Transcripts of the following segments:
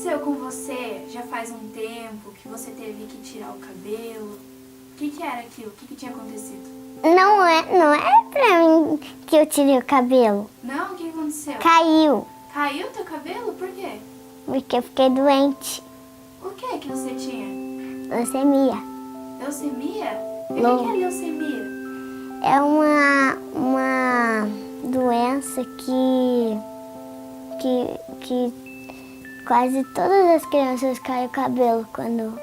aconteceu com você já faz um tempo que você teve que tirar o cabelo? O que era aquilo? O que tinha acontecido? Não é pra mim que eu tirei o cabelo. Não? O que aconteceu? Caiu, Caiu teu cabelo? Por quê? porque eu fiquei doente. O que você tinha? Leucemia. Leucemia? E o que é leucemia? É uma doença que quase todas as crianças caem o cabelo quando...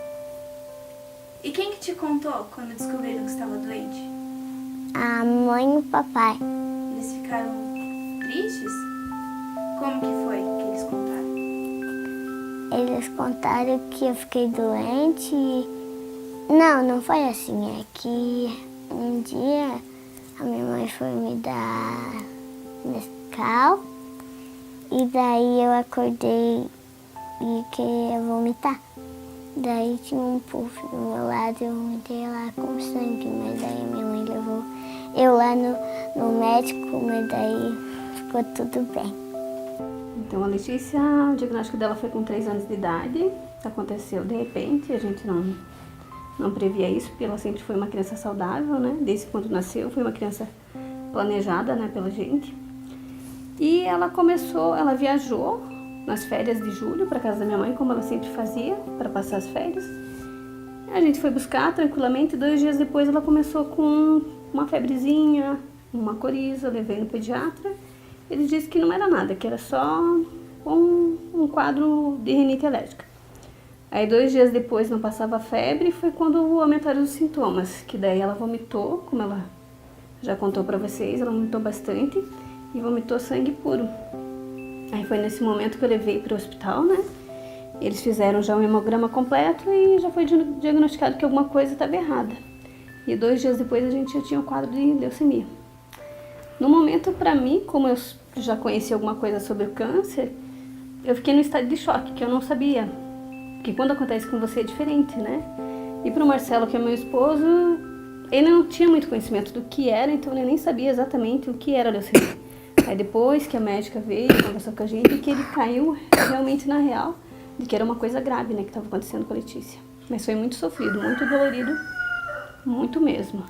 E quem que te contou quando descobriram que estava doente? A mãe e o papai. Eles ficaram tristes? Como que foi que eles contaram? Eles contaram que eu fiquei doente e... Não foi assim. É que um dia a minha mãe foi me dar Nescau e daí eu acordei e queria vomitar. Daí tinha um puff do meu lado e eu vomitei lá com sangue, mas daí minha mãe levou eu lá no médico, mas daí ficou tudo bem. Então a Letícia, o diagnóstico dela foi com 3 anos de idade, aconteceu de repente, a gente não previa isso, porque ela sempre foi uma criança saudável, né? Desde quando nasceu, foi uma criança planejada, né, pela gente. E ela viajou nas férias de julho para casa da minha mãe, como ela sempre fazia, para passar as férias. A gente foi buscar tranquilamente, 2 dias depois ela começou com uma febrezinha, uma coriza, eu levei no pediatra. Ele disse que não era nada, que era só um quadro de rinite alérgica. Aí 2 dias depois não passava febre, foi quando aumentaram os sintomas, que daí ela vomitou, como ela já contou para vocês, ela vomitou bastante e vomitou sangue puro. Aí foi nesse momento que eu levei para o hospital, né? Eles fizeram já um hemograma completo e já foi diagnosticado que alguma coisa estava errada. E 2 dias depois a gente já tinha o quadro de leucemia. No momento, para mim, como eu já conhecia alguma coisa sobre o câncer, eu fiquei no estado de choque, que eu não sabia. Porque quando acontece com você é diferente, né? E para o Marcelo, que é meu esposo, ele não tinha muito conhecimento do que era, então ele nem sabia exatamente o que era leucemia. Aí depois que a médica veio, conversou com a gente, que ele caiu realmente na real de que era uma coisa grave, né, que estava acontecendo com a Letícia. Mas foi muito sofrido, muito dolorido, muito mesmo.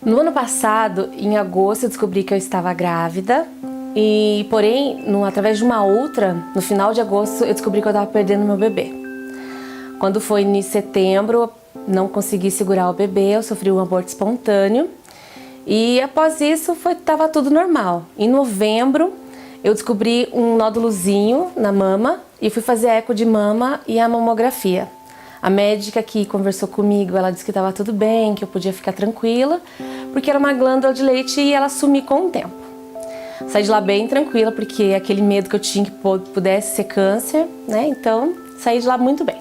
No ano passado, em agosto, eu descobri que eu estava grávida e, porém, através de uma outra, no final de agosto, eu descobri que eu estava perdendo meu bebê. Quando foi em setembro, não consegui segurar o bebê, eu sofri um aborto espontâneo. E após isso, estava tudo normal. Em novembro, eu descobri um nódulozinho na mama e fui fazer a eco de mama e a mamografia. A médica que conversou comigo, ela disse que estava tudo bem, que eu podia ficar tranquila, porque era uma glândula de leite e ela sumir com o tempo. Saí de lá bem tranquila, porque aquele medo que eu tinha que pudesse ser câncer, né? Então, saí de lá muito bem.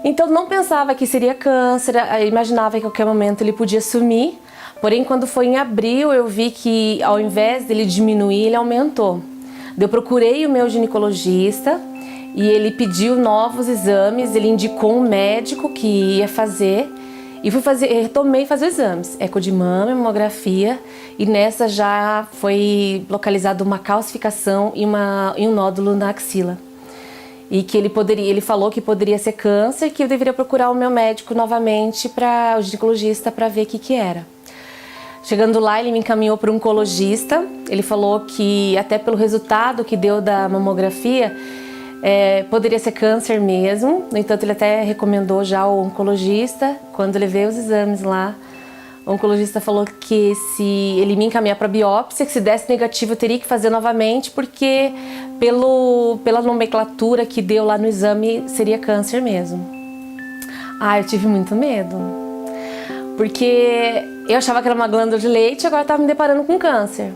Então, não pensava que seria câncer, eu imaginava que a qualquer momento ele podia sumir. Porém, quando foi em abril, eu vi que ao invés dele diminuir, ele aumentou. Eu procurei o meu ginecologista e ele pediu novos exames, ele indicou um médico que ia fazer e retomei fazer os exames, eco de mama, mamografia, e nessa já foi localizada uma calcificação e um nódulo na axila. E que ele falou que poderia ser câncer, que eu deveria procurar o meu médico novamente, o ginecologista, para ver o que era. Chegando lá, ele me encaminhou para um oncologista. Ele falou que até pelo resultado que deu da mamografia, poderia ser câncer mesmo. No entanto, ele até recomendou já o oncologista. Quando eu levei os exames lá, o oncologista falou que se ele me encaminhar para biópsia, que se desse negativo eu teria que fazer novamente, porque pela nomenclatura que deu lá no exame, seria câncer mesmo. Eu tive muito medo. Porque eu achava que era uma glândula de leite e agora estava me deparando com câncer.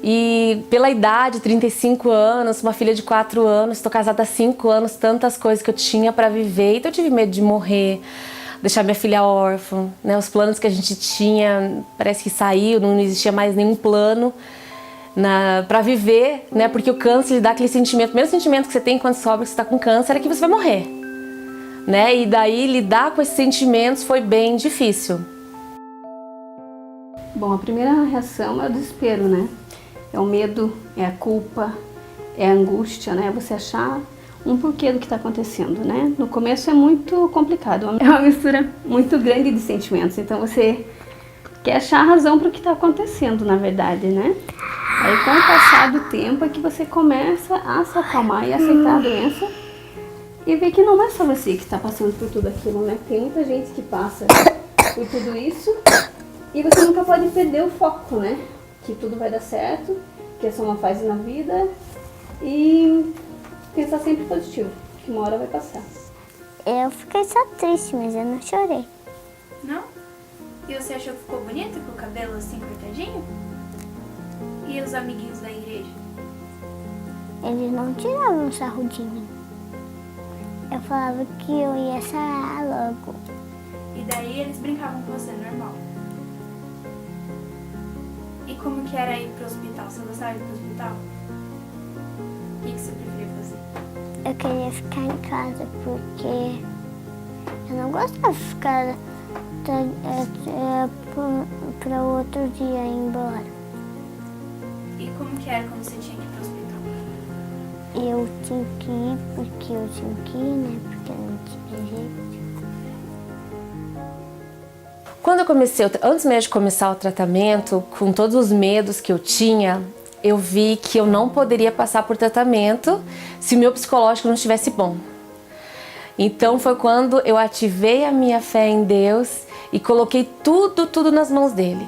E pela idade, 35 anos, uma filha de 4 anos, estou casada há 5 anos, tantas coisas que eu tinha para viver, então eu tive medo de morrer, deixar minha filha órfã, né? Os planos que a gente tinha, parece que saiu, não existia mais nenhum plano para viver, né? Porque o câncer lhe dá aquele sentimento, o primeiro sentimento que você tem quando descobre que você está com câncer é que você vai morrer. Né? E daí lidar com esses sentimentos foi bem difícil. Bom, a primeira reação é o desespero, né? É o medo, é a culpa, é a angústia, né? Você achar um porquê do que está acontecendo, né? No começo é muito complicado, é uma mistura muito grande de sentimentos, então você quer achar a razão para o que está acontecendo, na verdade, né? Aí com o passar do tempo é que você começa a se acalmar e aceitar a doença e ver que não é só você que está passando por tudo aquilo, né? Tem muita gente que passa por tudo isso e você nunca pode perder o foco, né? Que tudo vai dar certo, que é só uma fase na vida e pensar sempre positivo, que uma hora vai passar. Eu fiquei só triste, mas eu não chorei. Não? E você achou que ficou bonito com o cabelo assim cortadinho? E os amiguinhos da igreja? Eles não tiravam sarro de mim. Eu falava que eu ia sarar logo. E daí eles brincavam com você, normal? E como que era ir pro hospital? Você gostava de ir pro hospital? O que você preferia fazer? Eu queria ficar em casa porque eu não gostava de ficar para o outro dia ir embora. E como que era quando você tinha que ir pro hospital? Eu tinha que ir porque eu tinha que ir, né? Porque não tinha jeito. Quando eu comecei, antes mesmo de começar o tratamento, com todos os medos que eu tinha, eu vi que eu não poderia passar por tratamento se o meu psicológico não estivesse bom. Então foi quando eu ativei a minha fé em Deus e coloquei tudo nas mãos dele.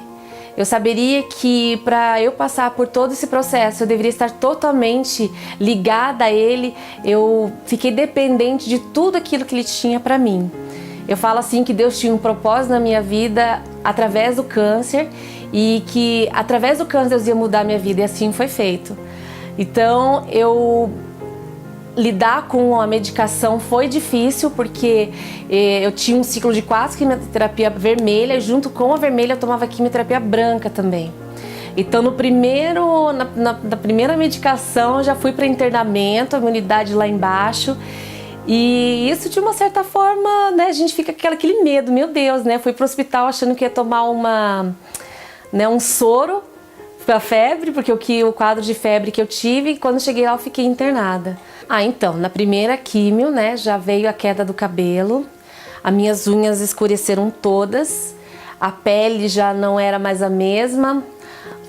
Eu saberia que para eu passar por todo esse processo eu deveria estar totalmente ligada a ele. Eu fiquei dependente de tudo aquilo que ele tinha para mim. Eu falo assim que Deus tinha um propósito na minha vida através do câncer e que através do câncer Deus ia mudar a minha vida e assim foi feito. Então lidar com a medicação foi difícil porque eu tinha um ciclo de 4 quimioterapia vermelha e junto com a vermelha eu tomava quimioterapia branca também. Então na primeira medicação eu já fui para internamento, a imunidade lá embaixo. E isso de uma certa forma, né, a gente fica com aquele medo, meu Deus, né? Fui pro hospital achando que ia tomar um soro para febre, porque o quadro de febre que eu tive, e quando cheguei lá eu fiquei internada. Então, na primeira químio, né, já veio a queda do cabelo, as minhas unhas escureceram todas, a pele já não era mais a mesma,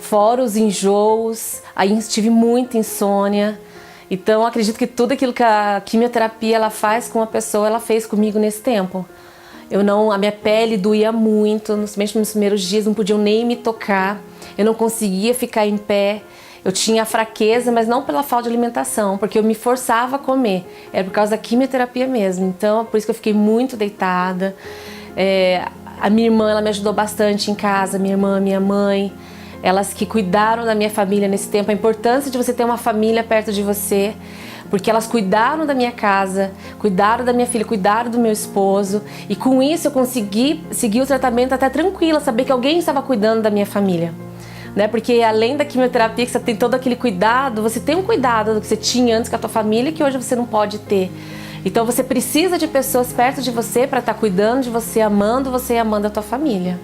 fora os enjoos, aí tive muita insônia. Então, eu acredito que tudo aquilo que a quimioterapia ela faz com a pessoa, ela fez comigo nesse tempo. A minha pele doía muito, nos primeiros dias não podiam nem me tocar, eu não conseguia ficar em pé, eu tinha fraqueza, mas não pela falta de alimentação, porque eu me forçava a comer, era por causa da quimioterapia mesmo, então por isso que eu fiquei muito deitada. A minha irmã, ela me ajudou bastante em casa, minha irmã, minha mãe, elas que cuidaram da minha família nesse tempo, a importância de você ter uma família perto de você, porque elas cuidaram da minha casa, cuidaram da minha filha, cuidaram do meu esposo, e com isso eu consegui seguir o tratamento até tranquila, saber que alguém estava cuidando da minha família, né? Porque além da quimioterapia, que você tem todo aquele cuidado, você tem um cuidado do que você tinha antes com a tua família, que hoje você não pode ter. Então você precisa de pessoas perto de você para estar cuidando de você, amando você e amando a tua família.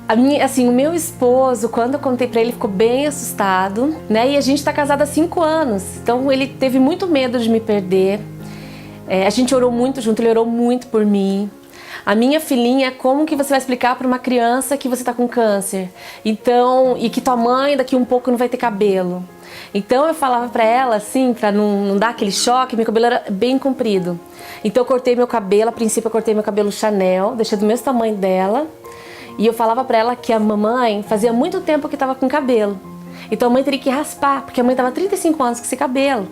O meu esposo, quando eu contei pra ele, ficou bem assustado, né? E a gente tá casado há 5 anos, então ele teve muito medo de me perder. A gente orou muito junto, ele orou muito por mim. A minha filhinha, como que você vai explicar para uma criança que você tá com câncer? Então, e que tua mãe daqui um pouco não vai ter cabelo? Então eu falava pra ela assim, pra não dar aquele choque, meu cabelo era bem comprido. Então eu cortei meu cabelo, a princípio eu cortei meu cabelo Chanel, deixei do mesmo tamanho dela. E eu falava pra ela que a mamãe fazia muito tempo que tava com cabelo. Então a mãe teria que raspar, porque a mãe tava 35 anos com esse cabelo.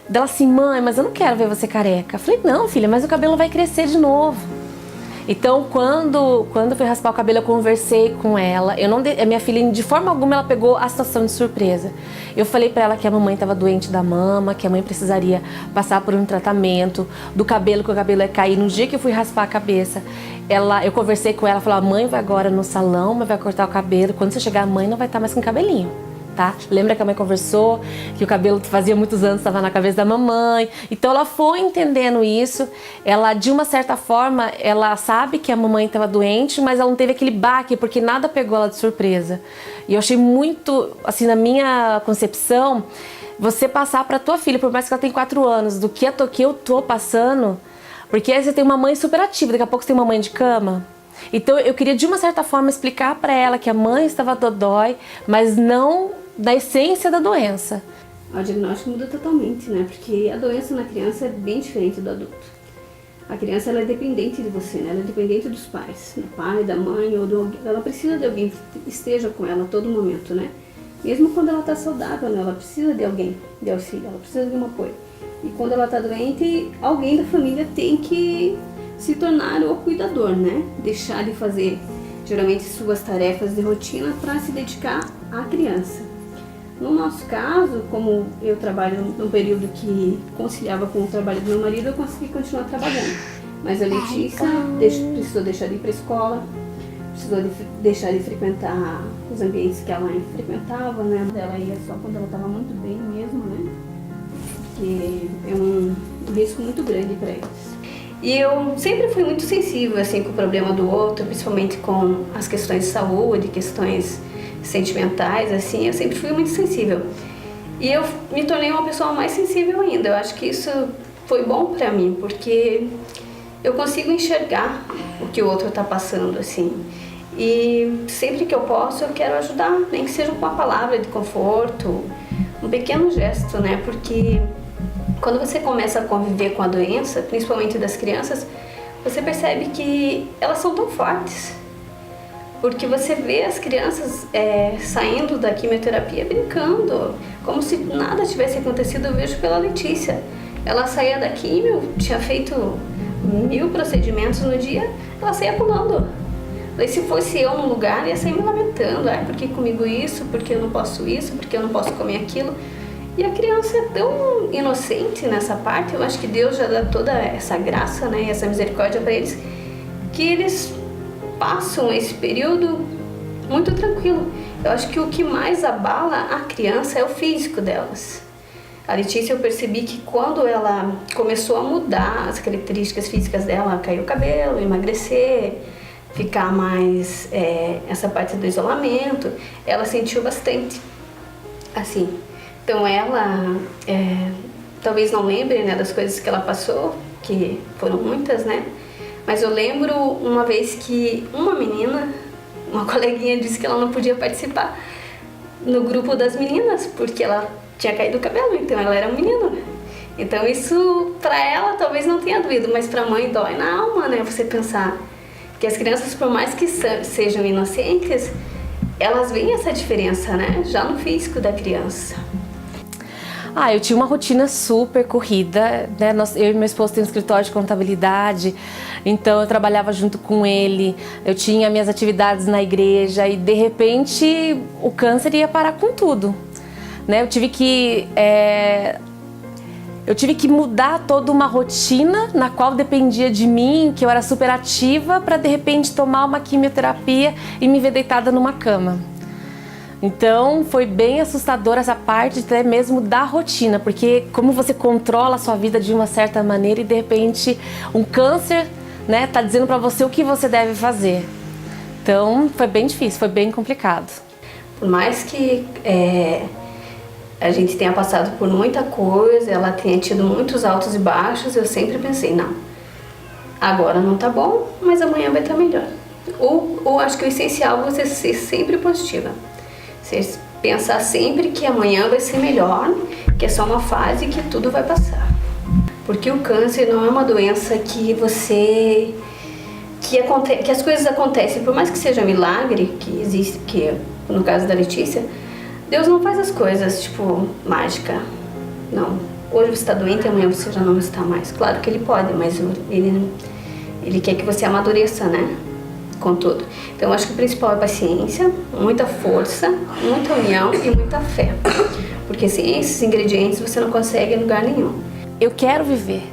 Dela assim, mãe, mas eu não quero ver você careca. Eu falei, não filha, mas o cabelo vai crescer de novo. Então quando eu fui raspar o cabelo, eu conversei com ela. A minha filha, de forma alguma, ela pegou a situação de surpresa. Eu falei pra ela que a mamãe estava doente da mama, que a mãe precisaria passar por um tratamento do cabelo, que o cabelo ia cair. No dia que eu fui raspar a cabeça, eu conversei com ela, falei, a mãe vai agora no salão, mas vai cortar o cabelo. Quando você chegar, a mãe não vai estar mais com cabelinho, tá? Lembra que a mãe conversou, que o cabelo fazia muitos anos estava na cabeça da mamãe. Então ela foi entendendo isso. Ela, de uma certa forma, ela sabe que a mamãe estava doente, mas ela não teve aquele baque, porque nada pegou ela de surpresa. E eu achei muito, assim, na minha concepção, você passar para tua filha, por mais que ela tenha 4 anos, do que eu tô passando, porque aí você tem uma mãe super ativa, daqui a pouco você tem uma mãe de cama. Então eu queria de uma certa forma explicar para ela que a mãe estava dodói, mas não da essência da doença. O diagnóstico muda totalmente, né? Porque a doença na criança é bem diferente do adulto. A criança ela é dependente de você, né? Ela é dependente dos pais, do pai, da mãe, ou ela precisa de alguém que esteja com ela a todo momento, né? Mesmo quando ela está saudável, né? Ela precisa de alguém, de auxílio, ela precisa de um apoio. E quando ela está doente, alguém da família tem que se tornar o cuidador, né? Deixar de fazer, geralmente, suas tarefas de rotina para se dedicar à criança. No nosso caso, como eu trabalho num período que conciliava com o trabalho do meu marido, eu consegui continuar trabalhando. Mas a Letícia precisou deixar de ir para a escola, precisou deixar de frequentar os ambientes que ela frequentava, né? Ela ia só quando ela estava muito bem mesmo, né? Porque é um risco muito grande para eles. E eu sempre fui muito sensível assim, com o problema do outro, principalmente com as questões de saúde, questões sentimentais, assim, eu sempre fui muito sensível. E eu me tornei uma pessoa mais sensível ainda. Eu acho que isso foi bom para mim, porque eu consigo enxergar o que o outro está passando, assim. E sempre que eu posso, eu quero ajudar, nem que seja com uma palavra de conforto, um pequeno gesto, né? Porque quando você começa a conviver com a doença, principalmente das crianças, você percebe que elas são tão fortes. Porque você vê as crianças saindo da quimioterapia brincando, como se nada tivesse acontecido. Eu vejo pela Letícia. Ela saía da quimio, tinha feito 1000 procedimentos no dia, ela saía pulando. Daí se fosse eu no lugar, ia sair me lamentando. Por que comigo isso? Por que eu não posso isso? Por que eu não posso comer aquilo? E a criança é tão inocente nessa parte. Eu acho que Deus já dá toda essa graça, né, essa misericórdia para eles, que eles passam esse período muito tranquilo. Eu acho que o que mais abala a criança é o físico delas. A Letícia, eu percebi que quando ela começou a mudar as características físicas dela, cair o cabelo, emagrecer, ficar mais essa parte do isolamento, ela sentiu bastante, assim. Então ela talvez não lembre, né, das coisas que ela passou, que foram muitas, né? Mas eu lembro uma vez que uma menina, uma coleguinha, disse que ela não podia participar no grupo das meninas, porque ela tinha caído o cabelo, então ela era um menino. Então isso, pra ela, talvez não tenha doído, mas pra mãe dói na alma, né? Você pensar que as crianças, por mais que sejam inocentes, elas veem essa diferença, né? Já no físico da criança. Eu tinha uma rotina super corrida, né? Eu e meu esposo temos um escritório de contabilidade, então eu trabalhava junto com ele, eu tinha minhas atividades na igreja e de repente o câncer ia parar com tudo, né? Eu tive que mudar toda uma rotina na qual dependia de mim, que eu era super ativa, para de repente tomar uma quimioterapia e me ver deitada numa cama. Então foi bem assustadora essa parte até mesmo da rotina, porque como você controla a sua vida de uma certa maneira e de repente um câncer, né, tá dizendo para você o que você deve fazer. Então foi bem difícil, foi bem complicado. Por mais que a gente tenha passado por muita coisa, ela tenha tido muitos altos e baixos, eu sempre pensei, não, agora não tá bom, mas amanhã vai estar melhor. Ou acho que o essencial é você ser sempre positiva. Você pensar sempre que amanhã vai ser melhor, que é só uma fase e que tudo vai passar. Porque o câncer não é uma doença que que as coisas acontecem, por mais que seja milagre, que existe, que no caso da Letícia, Deus não faz as coisas, tipo, mágica. Não. Hoje você está doente e amanhã você já não está mais. Claro que Ele pode, mas Ele quer que você amadureça, né? Com tudo. Então, eu acho que o principal é paciência, muita força, muita união e muita fé. Porque sem esses ingredientes você não consegue em lugar nenhum. Eu quero viver.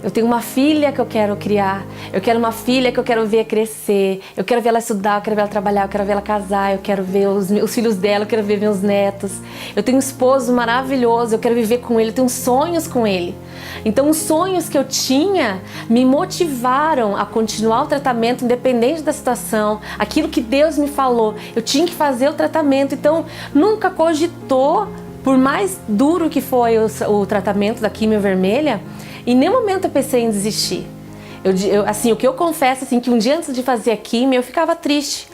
Eu tenho uma filha que eu quero criar, eu quero uma filha que eu quero ver crescer, eu quero ver ela estudar, eu quero ver ela trabalhar, eu quero ver ela casar, eu quero ver os filhos dela, eu quero ver meus netos. Eu tenho um esposo maravilhoso, eu quero viver com ele, eu tenho sonhos com ele. Então os sonhos que eu tinha me motivaram a continuar o tratamento independente da situação, aquilo que Deus me falou, eu tinha que fazer o tratamento, então nunca cogitou por mais duro que foi o tratamento da quimio vermelha, em nenhum momento eu pensei em desistir. Assim, o que eu confesso, assim, que um dia antes de fazer a quimio eu ficava triste,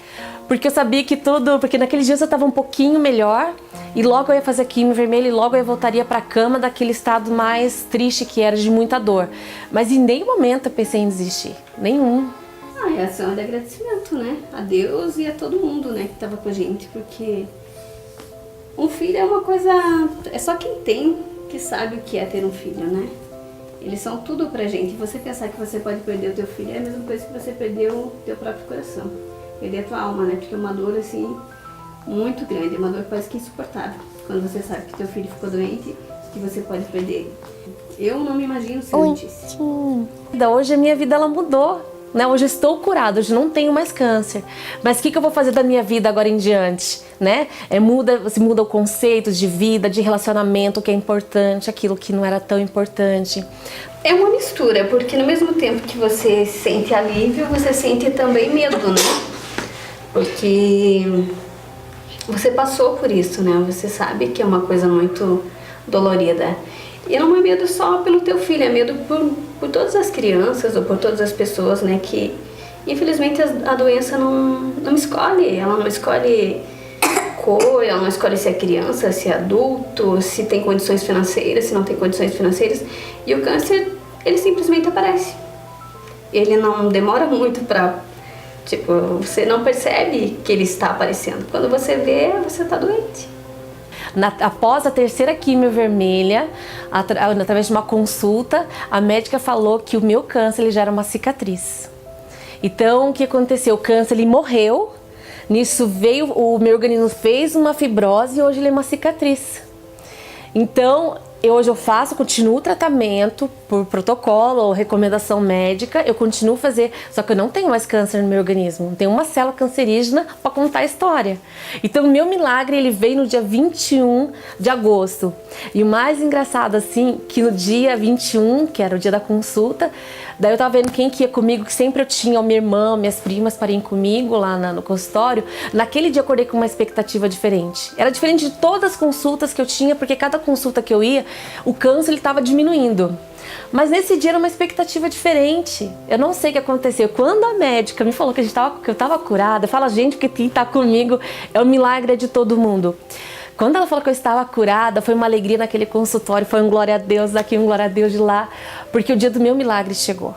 porque eu sabia que porque naqueles dias eu estava um pouquinho melhor e logo eu ia fazer a quimio vermelha e logo eu voltaria para a cama daquele estado mais triste que era de muita dor. Mas em nenhum momento eu pensei em desistir, nenhum. A reação é de agradecimento, né? A Deus e a todo mundo, né, que estava com a gente, porque um filho é uma coisa, é só quem tem que sabe o que é ter um filho, né? Eles são tudo pra gente. E você pensar que você pode perder o teu filho é a mesma coisa que você perder o teu próprio coração. Perder a tua alma, né? Porque é uma dor, assim, muito grande. É uma dor quase que insuportável. Quando você sabe que teu filho ficou doente, que você pode perder ele. Eu não me imagino sem notícia. Hoje a minha vida, ela mudou. Né? Hoje eu estou curada, hoje não tenho mais câncer. Mas o que eu vou fazer da minha vida agora em diante? Né? Você muda o conceito de vida, de relacionamento, o que é importante, aquilo que não era tão importante. É uma mistura, porque no mesmo tempo que você sente alívio, você sente também medo, né? Porque você passou por isso, né? Você sabe que é uma coisa muito dolorida. E não é medo só pelo teu filho, é medo por todas as crianças ou por todas as pessoas, né? Que infelizmente a doença não escolhe, ela não escolhe cor, ela não escolhe se é criança, se é adulto, se tem condições financeiras, se não tem condições financeiras. E o câncer, ele simplesmente aparece. Ele não demora muito pra... Tipo, você não percebe que ele está aparecendo. Quando você vê, você está doente. Após a terceira quimio vermelha, através de uma consulta, a médica falou que o meu câncer ele já era uma cicatriz. Então, o que aconteceu? O câncer ele morreu, nisso o meu organismo fez uma fibrose e hoje ele é uma cicatriz. Então, hoje eu continuo o tratamento por protocolo ou recomendação médica, eu continuo a fazer, só que eu não tenho mais câncer no meu organismo, não tenho uma célula cancerígena para contar a história. Então o meu milagre ele veio no dia 21 de agosto. E o mais engraçado assim, que no dia 21, que era o dia da consulta, daí eu tava vendo quem que ia comigo, que sempre eu tinha minha irmã, minhas primas para ir comigo lá no consultório. Naquele dia eu acordei com uma expectativa diferente. Era diferente de todas as consultas que eu tinha, porque cada consulta que eu ia, o câncer ele estava diminuindo. Mas nesse dia era uma expectativa diferente. Eu não sei o que aconteceu. Quando a médica me falou que eu estava curada, eu falo, gente, porque quem está comigo é o milagre de todo mundo. Quando ela falou que eu estava curada, foi uma alegria naquele consultório, foi um glória a Deus daqui, um glória a Deus de lá, porque o dia do meu milagre chegou.